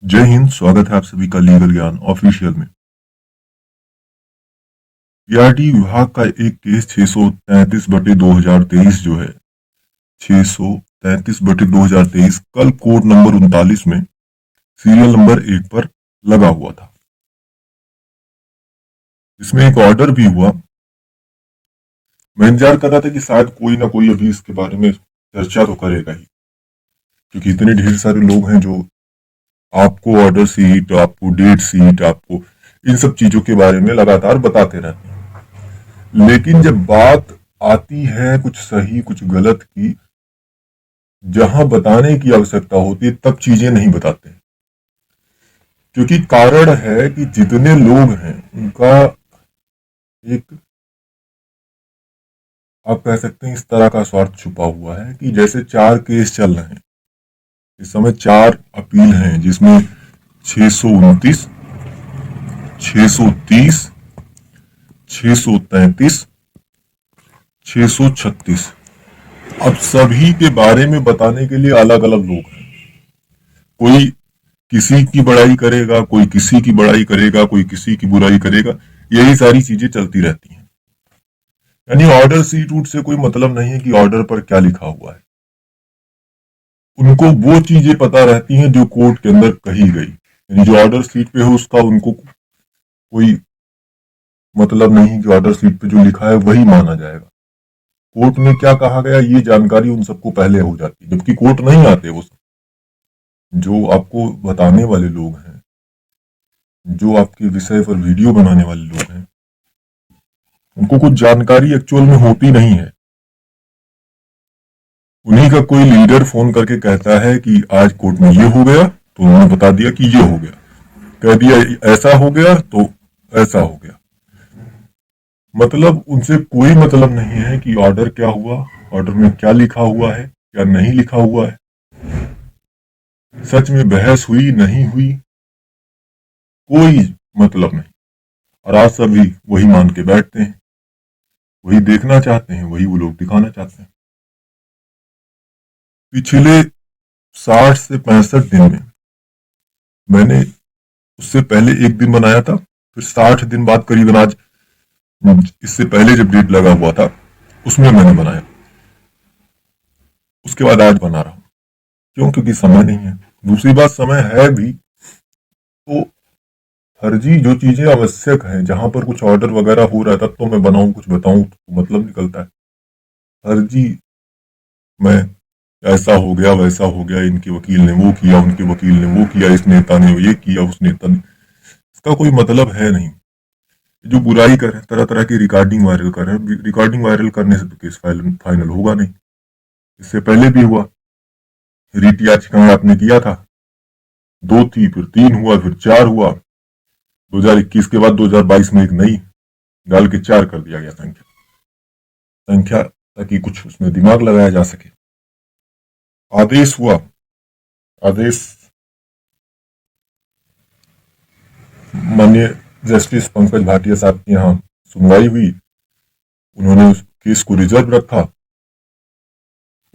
जय हिंद। स्वागत है आप सभी का लीगल ज्ञान ऑफिशियल में। पीआरटी विभाग का एक केस 633/2023 जो है 633/2023 कल कोर्ट नंबर 39 में सीरियल नंबर 1 पर लगा हुआ था। इसमें एक ऑर्डर भी हुआ। मैं इंतजार कर रहा था कि शायद कोई ना कोई अभी इसके बारे में चर्चा तो करेगा ही, क्योंकि इतने ढेर सारे लोग हैं जो आपको ऑर्डर सीट, आपको डेट सीट, आपको इन सब चीजों के बारे में लगातार बताते रहते हैं। लेकिन जब बात आती है कुछ सही कुछ गलत की, जहां बताने की आवश्यकता होती है तब चीजें नहीं बताते हैं। क्योंकि कारण है कि जितने लोग हैं उनका एक, आप कह सकते हैं, इस तरह का स्वार्थ छुपा हुआ है कि जैसे 4 केस चल रहे हैं इस समय, 4 अपील हैं जिसमें 629, 630, 633, 636। अब सभी के बारे में बताने के लिए अलग अलग लोग हैं। कोई किसी की बड़ाई करेगा, कोई किसी की बड़ाई करेगा, कोई किसी की बुराई करेगा। यही सारी चीजें चलती रहती हैं। यानी ऑर्डर सीट वूट से कोई मतलब नहीं है कि ऑर्डर पर क्या लिखा हुआ है। उनको वो चीजें पता रहती हैं जो कोर्ट के अंदर कही गई। यानी जो ऑर्डर सीट पे हो उसका उनको कोई मतलब नहीं कि ऑर्डर सीट पे जो लिखा है वही माना जाएगा। कोर्ट में क्या कहा गया ये जानकारी उन सबको पहले हो जाती है, जबकि कोर्ट नहीं आते वो सब। जो आपको बताने वाले लोग हैं, जो आपके विषय पर वीडियो बनाने वाले लोग हैं, उनको कुछ जानकारी एक्चुअल में होती नहीं है। उन्हीं का कोई लीडर फोन करके कहता है कि आज कोर्ट में ये हो गया, तो उन्होंने बता दिया कि ये हो गया। कह दिया ऐसा हो गया तो ऐसा हो गया। मतलब उनसे कोई मतलब नहीं है कि ऑर्डर क्या हुआ, ऑर्डर में क्या लिखा हुआ है, क्या नहीं लिखा हुआ है, सच में बहस हुई नहीं हुई, कोई मतलब नहीं। और आज सभी वही मान के बैठते हैं, वही देखना चाहते हैं, वही वो लोग दिखाना चाहते हैं। पिछले 60 से 65 दिन में मैंने उससे पहले एक दिन बनाया था, फिर 60 दिन बाद करीबन आज, इससे पहले जब डेट लगा हुआ था उसमें मैंने बनाया, उसके बाद आज बना रहा हूं। क्यों? क्योंकि समय नहीं है। दूसरी बात, समय है भी तो फर्जी जो चीजें आवश्यक हैं, जहां पर कुछ ऑर्डर वगैरह हो रहा है तब तो मैं बनाऊं, कुछ बताऊं तो मतलब निकलता है। फर्जी मैं ऐसा हो गया वैसा हो गया, इनके वकील ने वो किया, उनके वकील ने वो किया, इस नेता ने ये किया, उस नेता ने, इसका कोई मतलब है नहीं। जो बुराई कर रहे हैं, तरह तरह की रिकॉर्डिंग वायरल कर रहे हैं, रिकॉर्डिंग वायरल करने से तो केस फाइनल होगा नहीं। इससे पहले भी हुआ, रीट याचिकाएं आपने किया था, 2 थी, फिर 3 हुआ, फिर 4 हुआ। 2021 के बाद 2022 में एक नई डाल के 4 कर दिया गया संख्या संख्या ताकि कुछ उसमें दिमाग लगाया जा सके। आदेश हुआ, आदेश माननीय जस्टिस पंकज भाटिया साहब के यहाँ सुनवाई हुई, उन्होंने उस केस को रिजर्व रखा।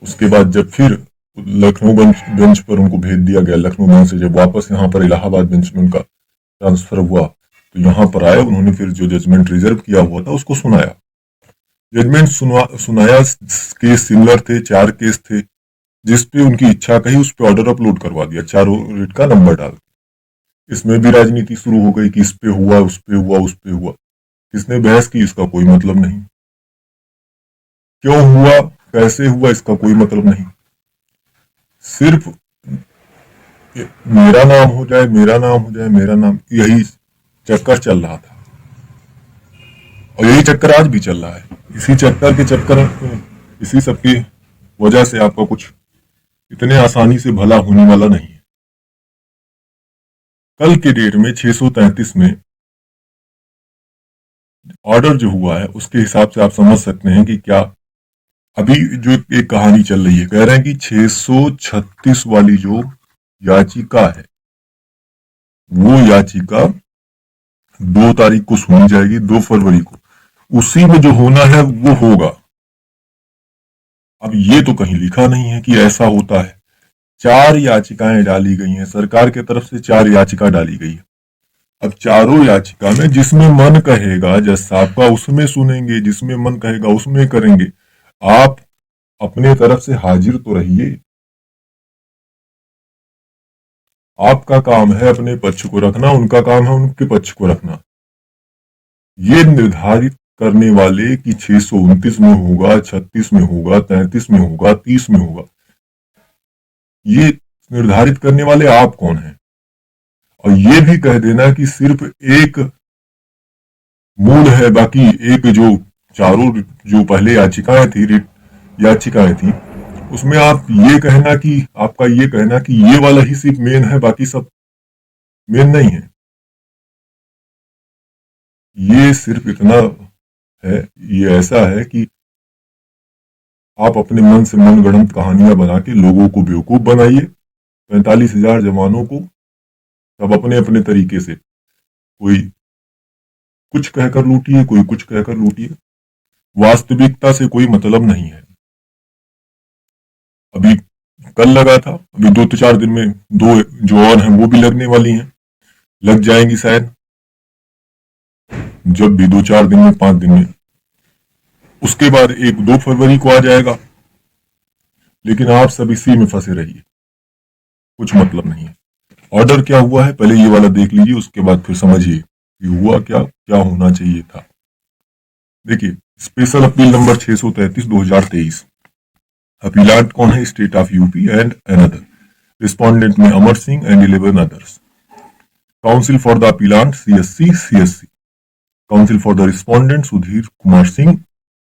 उसके बाद जब फिर लखनऊ बेंच पर उनको भेज दिया गया, लखनऊ बेंच से जब वापस यहाँ पर इलाहाबाद बेंच में उनका ट्रांसफर हुआ तो यहाँ पर आए, उन्होंने फिर जो जजमेंट रिजर्व किया हुआ था उसको सुनाया। जजमेंट सुनाया, केस सिमिलर थे, 4 केस थे, जिसपे उनकी इच्छा कही उस पर ऑर्डर अपलोड करवा दिया, चारों रेट का नंबर डाल। इसमें भी राजनीति शुरू हो गई कि इस पे हुआ, उस पे हुआ, उस पे हुआ। किसने बहस की इसका कोई मतलब नहीं, क्यों हुआ, कैसे हुआ, इसका कोई मतलब नहीं। सिर्फ मेरा नाम हो जाए, मेरा नाम हो जाए, मेरा नाम, यही चक्कर चल रहा था और यही चक्कर आज भी चल रहा है। इसी चक्कर के चक्कर, इसी सबकी वजह से आपका कुछ इतने आसानी से भला होने वाला नहीं है। कल के डेट में 633 में ऑर्डर जो हुआ है उसके हिसाब से आप समझ सकते हैं कि क्या अभी जो एक कहानी चल रही है। कह रहे हैं कि 636 वाली जो याचिका है वो याचिका 2 तारीख को सुनी जाएगी, 2 फरवरी को। उसी में जो होना है वो होगा। अब ये तो कहीं लिखा नहीं है कि ऐसा होता है। 4 याचिकाएं डाली गई हैं, सरकार की तरफ से 4 याचिका डाली गई है। अब चारों याचिका में जिसमें मन कहेगा जज साहब का उसमें सुनेंगे, जिसमें मन कहेगा उसमें करेंगे। आप अपने तरफ से हाजिर तो रहिए। आपका काम है अपने पक्ष को रखना, उनका काम है उनके पक्ष को रखना। ये निर्धारित करने वाले कि 629 में होगा, 36 में होगा, 33 में होगा, 30 में होगा, ये निर्धारित करने वाले आप कौन हैं? और ये भी कह देना कि सिर्फ एक मूल है, बाकी एक जो चारों जो पहले याचिकाएं थी, रिट याचिकाएं थी, उसमें आप ये कहना कि आपका ये कहना कि ये वाला ही सिर्फ मेन है, बाकी सब मेन नहीं है। ये सिर्फ इतना है, ये ऐसा है कि आप अपने मन से मनगढ़ंत कहानियां बना के लोगों को बेवकूफ बनाइए। 45,000 जवानों को सब अपने अपने तरीके से, कोई कुछ कहकर लूटिए, कोई कुछ कहकर लूटिए, वास्तविकता से कोई मतलब नहीं है। अभी कल लगा था, अभी 2 दिन में 2 जो और हैं वो भी लगने वाली हैं, लग जाएंगी शायद, जब भी 2-4 दिन में, 5 दिन में। उसके बाद 1-2 फरवरी को आ जाएगा। लेकिन आप सब इसी में फंसे रहिए, कुछ मतलब नहीं है। ऑर्डर क्या हुआ है पहले ये वाला देख लीजिए, उसके बाद फिर समझिए कि हुआ क्या, क्या होना चाहिए था। देखिए, स्पेशल अपील नंबर 633/2023। अपीलांट कौन है? State of UP and another. Respondent में Amar Singh and 11 others. Counsel for the appellant CSC। Counsel for the respondent Sudhir Kumar Singh,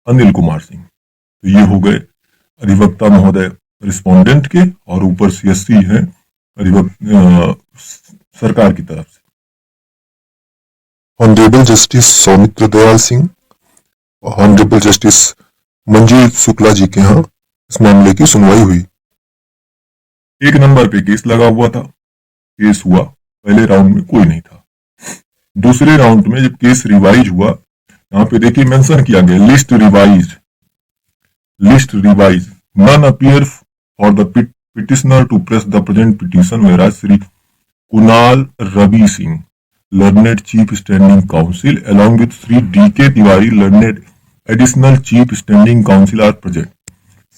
Anil Kumar Singh. तो ये हो गए अधिवक्ता महोदय रिस्पोंडेंट के, और ऊपर CSC है सरकार की तरफ से। ऑनरेबल जस्टिस सौमित्र दयाल सिंह और ऑनरेबल जस्टिस मंजीत शुक्ला जी के यहाँ इस मामले की सुनवाई हुई। 1 नंबर पे केस लगा हुआ था, केस हुआ, पहले राउंड में कोई नहीं था। दूसरे राउंड में जब केस रिवाइज हुआ, यहाँ पे देखिए मेंशन किया गया list revise, none appear for the petitioner to press the present petition whereas Shri Kunal Ravi Singh, learned chief standing counsel along with Sri D.K. Tiwari, learned additional chief standing counsel are present।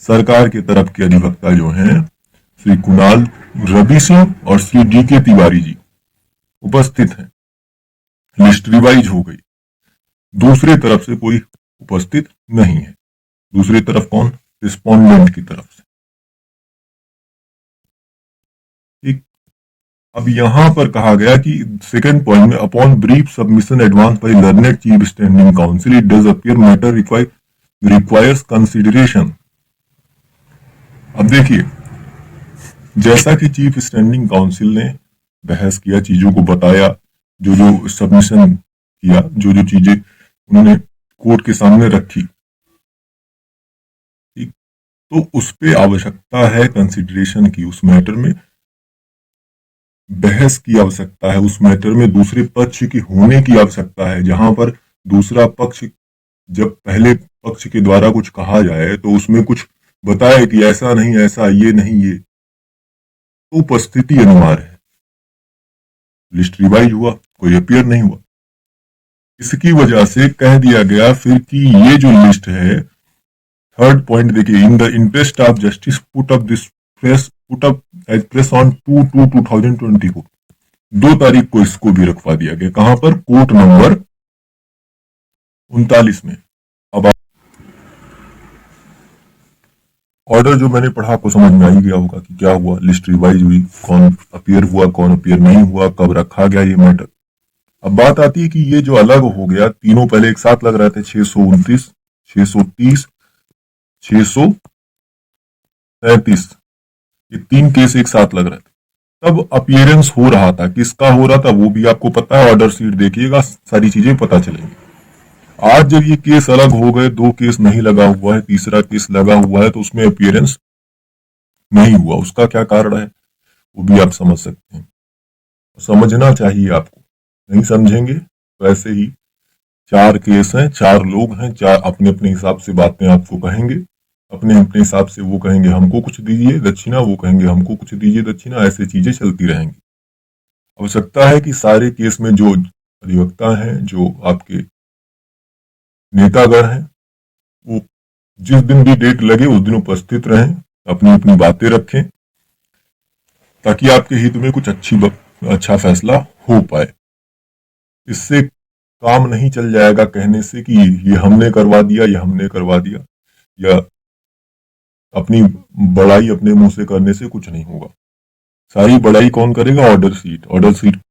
सरकार के तरफ के अधिवक्ता जो हैं श्री कुणाल रवि सिंह और श्री D.K. तिवारी जी उपस्थित हैं। लिस्ट रिवाइज हो गई। दूसरे तरफ से कोई उपस्थित नहीं है। दूसरी तरफ कौन? रिस्पोंडेंट की तरफ से। ठीक, अब यहां पर कहा गया कि सेकंड पॉइंट में upon brief submission advance by learned chief standing counsel it does appear matter requires consideration. अब देखिए, जैसा कि चीफ स्टैंडिंग काउंसिल ने बहस किया, चीजों को बताया, जो जो सबमिशन किया, जो जो चीजें उन्होंने कोर्ट के सामने रखी, ठीक, तो उस पे आवश्यकता है कंसिडरेशन की, उस मैटर में बहस की आवश्यकता है, उस मैटर में दूसरे पक्ष की होने की आवश्यकता है। जहां पर दूसरा पक्ष, जब पहले पक्ष के द्वारा कुछ कहा जाए तो उसमें कुछ बताए कि ऐसा नहीं, ऐसा, ये नहीं, ये, तो उपस्थिति अनिवार्य है। लिस्ट रिवाइज हुआ, कोई अपीयर नहीं हुआ, इसकी वजह से कह दिया गया फिर कि ये जो लिस्ट है, थर्ड पॉइंट देखिए, in the interest of justice put up as press on 2/2/2020 को, 2 तारीख को इसको भी रखवा दिया गया। कहां पर? कोर्ट नंबर 39 में। अब ऑर्डर जो मैंने पढ़ा आपको समझ में आ ही गया होगा कि क्या हुआ। लिस्ट रिवाइज हुई, कौन अपीयर हुआ, कौन अपीयर नहीं हुआ, कब रखा गया ये मैटर। अब बात आती है कि ये जो अलग हो गया, तीनों पहले एक साथ लग रहे थे, 629, 630, 637, ये 3 केस एक साथ लग रहे थे। तब अपीयरेंस हो रहा था, किसका हो रहा था वो भी आपको पता है, ऑर्डर शीट देखिएगा, सारी चीजें पता चलेंगी। आज जब ये केस अलग हो गए, 2 केस नहीं लगा हुआ है, तीसरा केस लगा हुआ है, तो उसमें अपीयरेंस नहीं हुआ। उसका क्या कारण है वो भी आप समझ सकते हैं, समझना चाहिए आपको। नहीं समझेंगे तो ऐसे ही 4 केस हैं, 4 लोग हैं, 4 अपने अपने हिसाब से बातें आपको कहेंगे, अपने अपने हिसाब से वो कहेंगे हमको कुछ दीजिए दक्षिणा, वो कहेंगे हमको कुछ दीजिए दक्षिणा, ऐसे चीजें चलती रहेंगी। आवश्यकता है कि सारे केस में जो अधिवक्ता हैं, जो आपके नेतागण हैं, वो जिस दिन भी डेट लगे उस दिन उपस्थित रहें, अपनी अपनी बातें रखें, ताकि आपके हित में कुछ अच्छा फैसला हो पाए। इससे काम नहीं चल जाएगा कहने से कि ये हमने करवा दिया, ये हमने करवा दिया, या अपनी बड़ाई अपने मुंह से करने से कुछ नहीं होगा। सारी बड़ाई कौन करेगा? Order seat